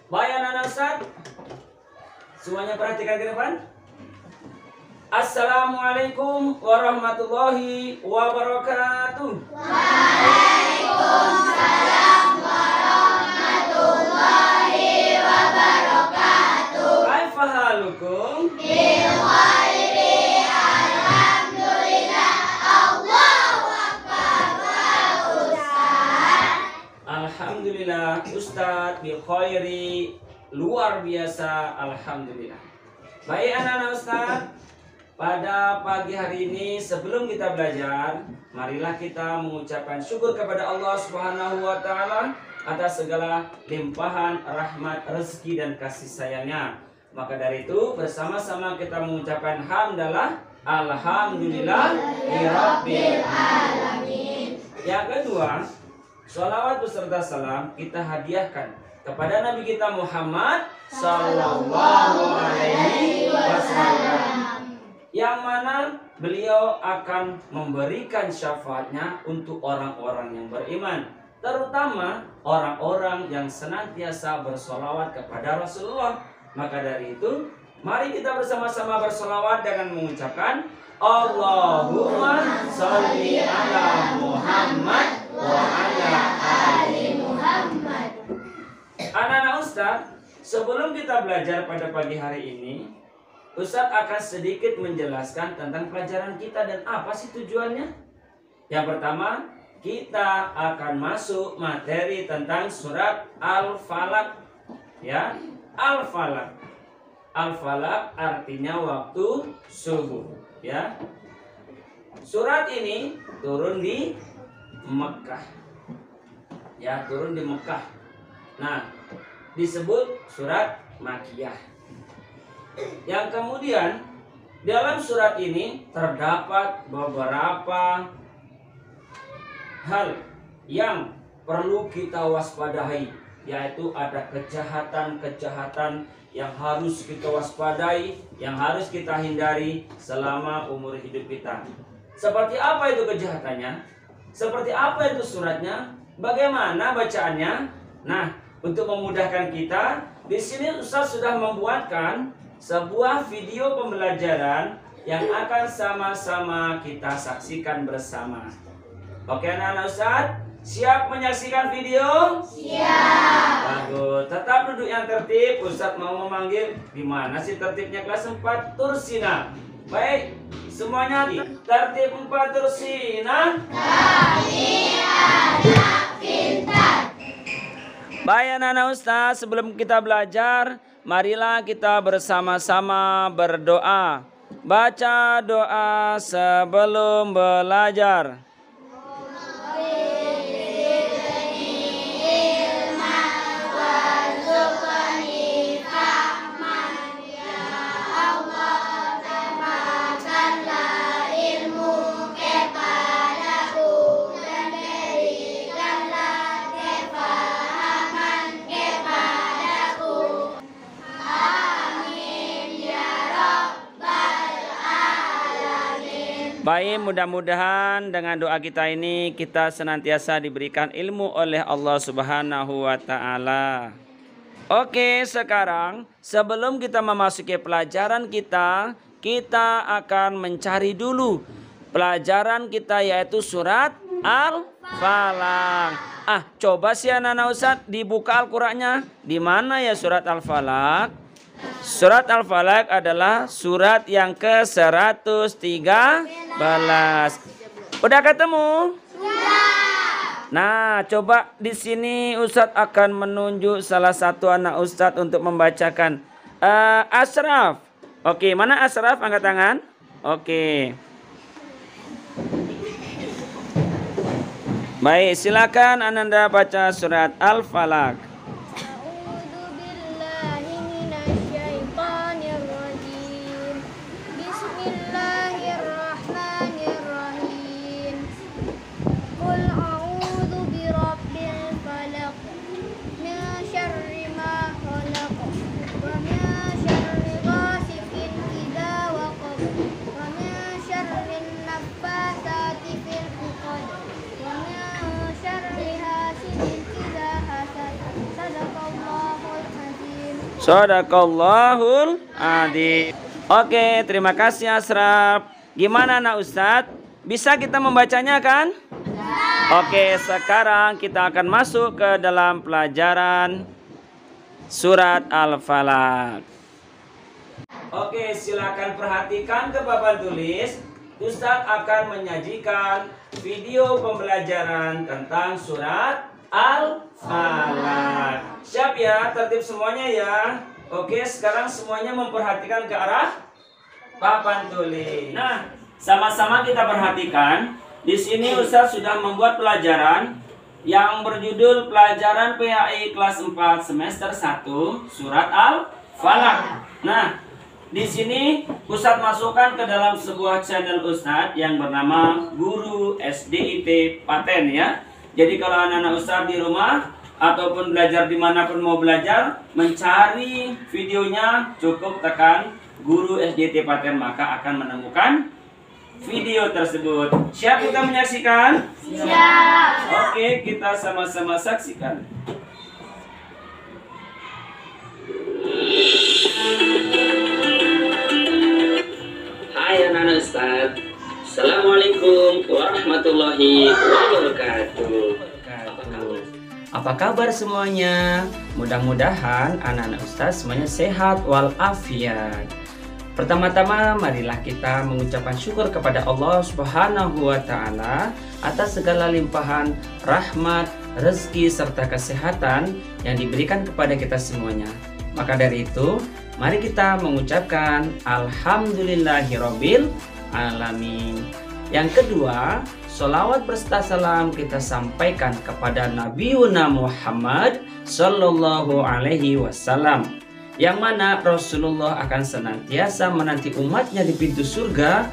Baik anak-anak Ustaz, semuanya perhatikan ke depan. Assalamualaikum warahmatullahi wabarakatuh. Waalaikumsalam warahmatullahi wabarakatuh. Kaifa halukum? Bil khairi, alhamdulillah. Allahu akbar. Ustaz. Alhamdulillah Ustaz bil khairi, luar biasa, alhamdulillah. Baik anak-anak Ustaz, pada pagi hari ini sebelum kita belajar, marilah kita mengucapkan syukur kepada Allah Subhanahu wa taala atas segala limpahan rahmat, rezeki dan kasih sayangnya. Maka dari itu bersama-sama kita mengucapkan hamdalah alhamdulillah rabbil alamin. Yang kedua, sholawat beserta salam kita hadiahkan kepada Nabi kita Muhammad sallallahu alaihi wasallam, yang mana beliau akan memberikan syafaatnya untuk orang-orang yang beriman, terutama orang-orang yang senantiasa bersolawat kepada Rasulullah. Maka dari itu, mari kita bersama-sama bersolawat dengan mengucapkan Allahumma sholli ala Muhammad wa ala ali Muhammad. Anak-anak Ustaz, sebelum kita belajar pada pagi hari ini, Ustadz akan sedikit menjelaskan tentang pelajaran kita dan apa sih tujuannya. Yang pertama, kita akan masuk materi tentang surat Al-Falaq. Ya, Al-Falaq. Al-Falaq artinya waktu subuh. Ya, surat ini turun di Mekah. Ya, turun di Mekah. Nah, disebut surat Makkiyah. Yang kemudian dalam surat ini terdapat beberapa hal yang perlu kita waspadai, yaitu ada kejahatan-kejahatan yang harus kita waspadai, yang harus kita hindari selama umur hidup kita. Seperti apa itu kejahatannya? Seperti apa itu suratnya? Bagaimana bacaannya? Nah, untuk memudahkan kita, di sini Ustaz sudah membuatkan sebuah video pembelajaran yang akan sama-sama kita saksikan bersama. Oke anak-anak Ustaz, siap menyaksikan video? Siap. Bagus, tetap duduk yang tertib. Ustaz mau memanggil, di mana sih tertibnya kelas 4 Tursina? Baik, semuanya tertib 4 Tursina. Kami anak pintar. Baik anak-anak Ustaz, sebelum kita belajar, marilah kita bersama-sama berdoa. Baca doa sebelum belajar. Baik, mudah-mudahan dengan doa kita ini kita senantiasa diberikan ilmu oleh Allah Subhanahu wa taala. Oke, sekarang sebelum kita memasuki pelajaran kita akan mencari dulu pelajaran kita, yaitu surat Al-Falaq. Coba sih anak-anak Ustaz dibuka Al-Qur'annya. Di mana ya surat Al-Falaq? Surat Al-Falaq adalah surat yang ke-113. Udah ketemu? Sudah. Nah, coba di sini Ustadz akan menunjuk salah satu anak Ustadz untuk membacakan. Ashraf. Oke, mana Ashraf? Angkat tangan. Oke. Baik, silakan Ananda baca surat Al-Falaq. Shadaqallahul adzim. Oke, terima kasih Asraf. Gimana anak Ustadz? Bisa kita membacanya kan? Oke, sekarang kita akan masuk ke dalam pelajaran surat Al-Falaq. Oke, silakan perhatikan ke papan tulis. Ustadz akan menyajikan video pembelajaran tentang surat Al-Falaq. Siap ya, tertib semuanya ya. Oke, sekarang semuanya memperhatikan ke arah papan tulis. Nah, sama-sama kita perhatikan. Di sini Ustadz sudah membuat pelajaran yang berjudul pelajaran PAI kelas 4 semester 1 surat Al-Falaq. Nah, di sini Ustadz masukkan ke dalam sebuah channel Ustadz yang bernama Guru SDIT Paten ya. Jadi kalau anak-anak Ustadz di rumah ataupun belajar dimanapun mau belajar, mencari videonya cukup tekan Guru SDIT Paten, maka akan menemukan video tersebut. Siap kita menyaksikan? Siap. Oke, kita sama-sama saksikan. Hai anak-anak Ustadz, Assalamualaikum warahmatullahi wabarakatuh. Apa kabar semuanya? Mudah-mudahan anak-anak Ustadz semuanya sehat walafiat. Pertama-tama marilah kita mengucapkan syukur kepada Allah Subhanahu wa taala atas segala limpahan rahmat, rezeki serta kesehatan yang diberikan kepada kita semuanya. Maka dari itu, mari kita mengucapkan alhamdulillahirabbil alamin. Yang kedua, sholawat berserta salam kita sampaikan kepada Nabi Muhammad Sallallahu Alaihi Wasallam, yang mana Rasulullah akan senantiasa menanti umatnya di pintu surga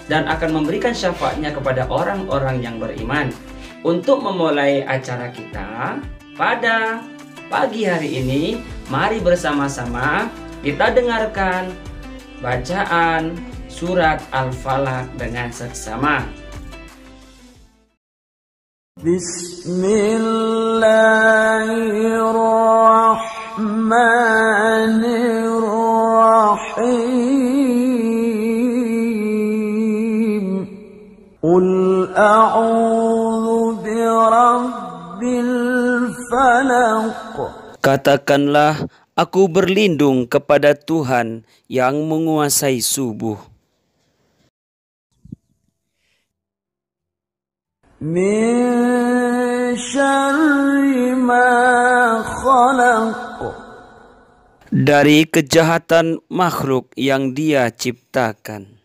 dan akan memberikan syafaatnya kepada orang-orang yang beriman. Untuk memulai acara kita pada pagi hari ini, mari bersama-sama kita dengarkan bacaan surat Al-Falaq dengan seksama. Bismillahirrahmanirrahim. Qul a'udzu birabbil falaq. Katakanlah, aku berlindung kepada Tuhan yang menguasai subuh. Min syarri ma khalaq. Dari kejahatan makhluk yang Dia ciptakan.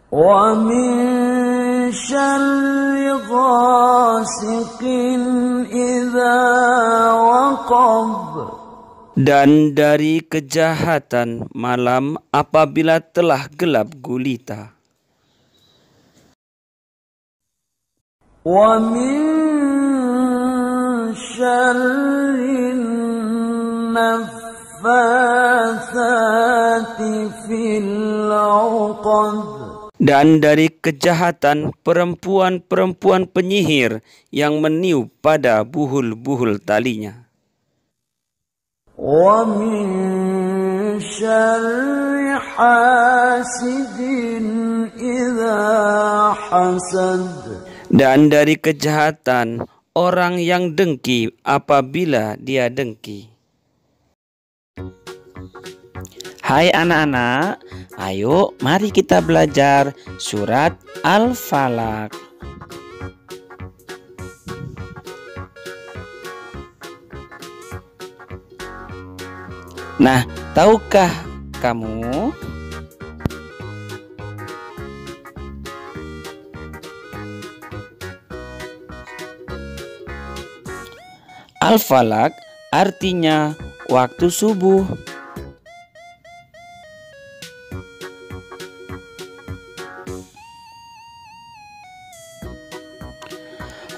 Wa min syarri ghasiqin idza waqab. Dan dari kejahatan malam apabila telah gelap gulita. Wa min syarri naffatsati fil 'uqad. Dan dari kejahatan perempuan-perempuan penyihir yang meniup pada buhul-buhul talinya. Wa min syarri hasidin idza hasad. Dan dari kejahatan orang yang dengki apabila dia dengki. Hai anak-anak, ayo mari kita belajar surat Al-Falaq. Nah, tahukah kamu Al-Falaq artinya waktu subuh.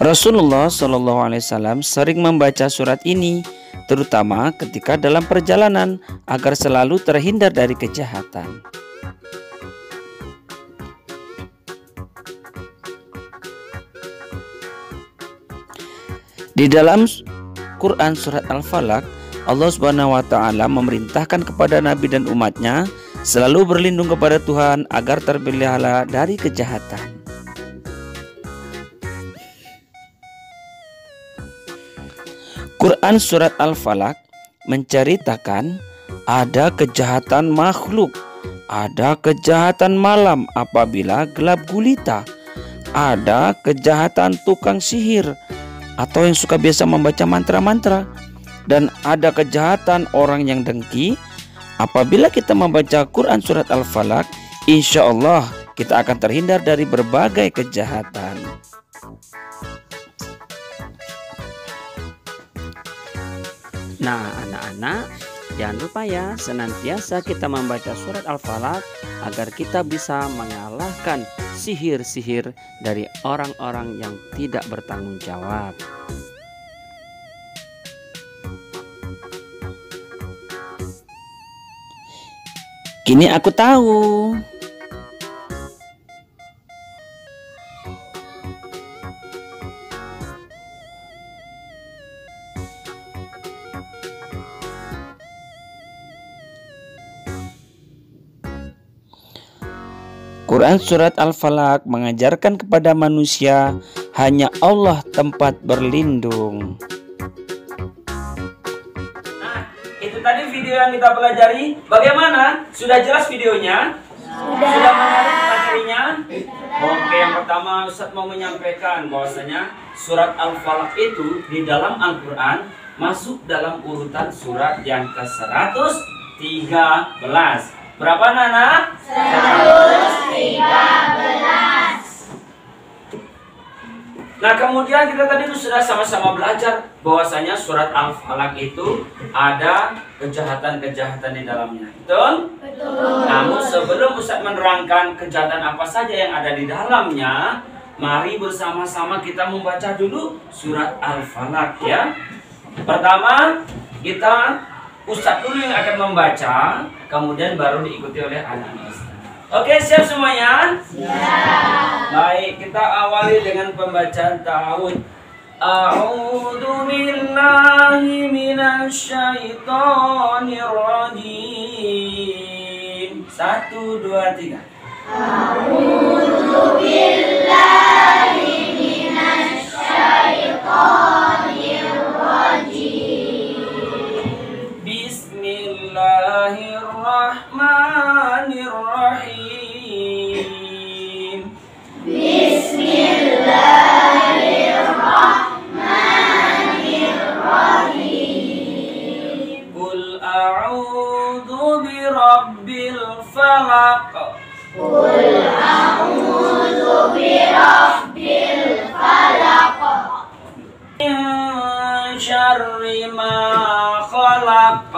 Rasulullah SAW sering membaca surat ini, terutama ketika dalam perjalanan agar selalu terhindar dari kejahatan. Di dalam Al-Quran surat Al-Falaq, Allah Subhanahu wa Ta'ala memerintahkan kepada Nabi dan umatnya selalu berlindung kepada Tuhan agar terpelihara dari kejahatan. Quran surat Al-Falaq menceritakan ada kejahatan makhluk, ada kejahatan malam apabila gelap gulita, ada kejahatan tukang sihir atau yang suka biasa membaca mantra-mantra, dan ada kejahatan orang yang dengki. Apabila kita membaca Quran surat Al-Falaq, insya Allah kita akan terhindar dari berbagai kejahatan. Nah anak-anak, jangan lupa ya, senantiasa kita membaca surat Al-Falaq agar kita bisa mengalahkan sihir-sihir dari orang-orang yang tidak bertanggung jawab. Kini aku tahu. Quran surat Al-Falaq mengajarkan kepada manusia hanya Allah tempat berlindung. Nah, itu tadi video yang kita pelajari. Bagaimana? Sudah jelas videonya? Sudah menarik materinya? Oke, yang pertama Ustaz mau menyampaikan bahwasanya surat Al-Falaq itu di dalam Al-Quran masuk dalam urutan surat yang ke-113. Berapa Nana? 113. Nah kemudian kita tadi sudah sama-sama belajar bahwasanya surat Al-Falaq itu ada kejahatan-kejahatan di dalamnya. Betul? Betul. Namun sebelum Ustaz menerangkan kejahatan apa saja yang ada di dalamnya, mari bersama-sama kita membaca dulu surat Al-Falaq ya. Pertama kita Ustaz dulu yang akan membaca, kemudian baru diikuti oleh anak-anak Ustaz. Oke, siap semuanya? Siap. Baik, kita awali dengan pembacaan ta'awudz. A'udzu billahi minasy syaithanir rajim. 1, 2, 3. A'udzu billahi minasy syaithanir rajim. Bismillahirrahmanirrahim. Bismillahirrahmanirrahim. Qul a'udzu birabbil falaq. Qul a'udzu birabbil falaq. Min syarri ma khalaq.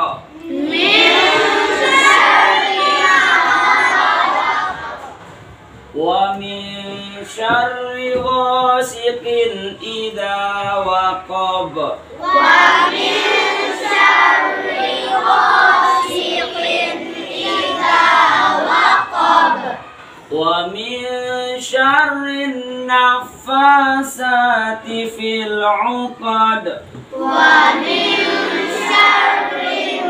Wa min syarri ghasiqin idza waqab. Wa min syarri ghasiqin idza waqab. Wa min syarri naffasati fil 'uqad. Wa min syarri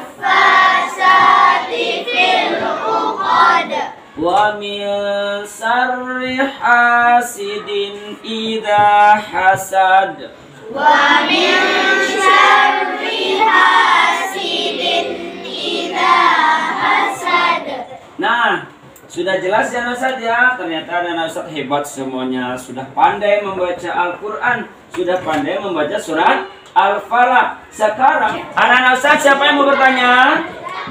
naffasati fil 'uqad. Wa min syarri hasidin idza hasad. Wa min syarri hasidin idza hasad. Nah, sudah jelas ya Ustaz ya? Ternyata anak Ustaz hebat semuanya. Sudah pandai membaca Al-Quran, sudah pandai membaca surat Al-Falaq. Sekarang anak-anak Ustaz siapa yang mau bertanya?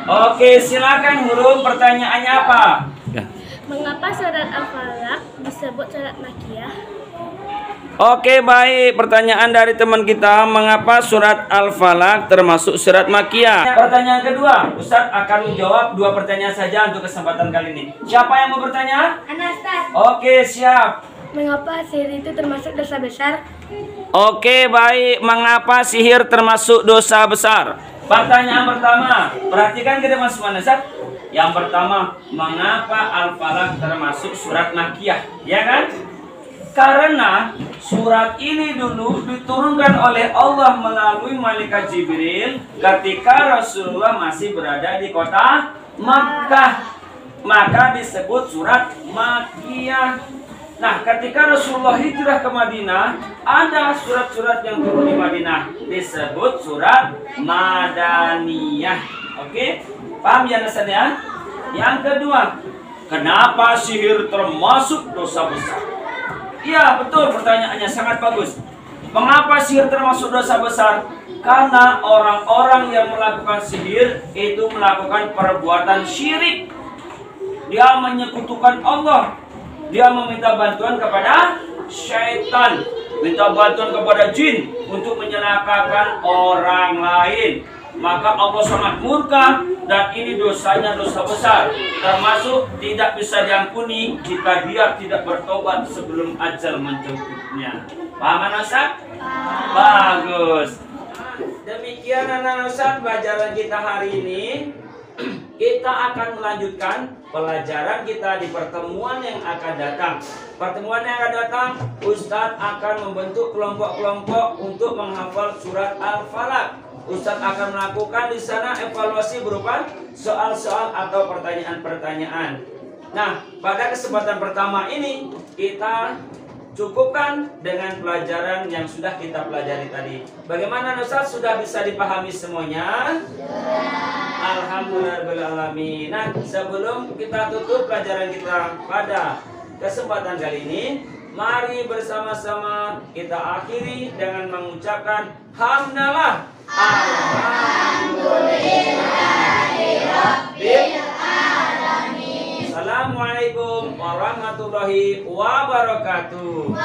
Oke, silakan huruf pertanyaannya apa? Mengapa surat Al-Falaq disebut surat Makkiyah? Oke, baik. Pertanyaan dari teman kita, mengapa surat Al-Falaq termasuk surat Makkiyah? Pertanyaan kedua, Ustaz akan menjawab 2 pertanyaan saja untuk kesempatan kali ini. Siapa yang mau bertanya? Anastas. Oke, siap. Mengapa sihir itu termasuk dosa besar? Oke, baik. Mengapa sihir termasuk dosa besar? Pertanyaan pertama, perhatikan ke depan semua Ustaz. Yang pertama, mengapa Al-Falaq termasuk surat Makkiyah? Ya kan? Karena surat ini dulu diturunkan oleh Allah melalui malaikat Jibril ketika Rasulullah masih berada di kota Makkah. Maka disebut surat Makkiyah. Nah, ketika Rasulullah hijrah ke Madinah, ada surat-surat yang turun di Madinah, disebut surat Madaniyah. Oke? Paham ya nasannya? Yang kedua, kenapa sihir termasuk dosa besar? Iya, betul, pertanyaannya sangat bagus. Mengapa sihir termasuk dosa besar? Karena orang-orang yang melakukan sihir itu melakukan perbuatan syirik. Dia menyekutukan Allah. Dia meminta bantuan kepada syaitan, minta bantuan kepada jin untuk menyelakakan orang lain. Maka Allah sangat murka dan ini dosanya dosa besar, termasuk tidak bisa diampuni jika dia tidak bertobat sebelum ajal menjemputnya. Paham Ustaz? Bagus. Demikian anak Ustaz pelajaran kita hari ini. Kita akan melanjutkan pelajaran kita di pertemuan yang akan datang. Pertemuan yang akan datang, Ustadz akan membentuk kelompok-kelompok untuk menghafal surat Al-Falaq. Ustadz akan melakukan di sana evaluasi berupa soal-soal atau pertanyaan-pertanyaan. Nah, pada kesempatan pertama ini kita cukupkan dengan pelajaran yang sudah kita pelajari tadi. Bagaimana Ustadz, sudah bisa dipahami semuanya? Alhamdulillahirrahmanirrahim. Nah, sebelum kita tutup pelajaran kita pada kesempatan kali ini, mari bersama-sama kita akhiri dengan mengucapkan hamdalah. Assalamualaikum warahmatullahi wabarakatuh.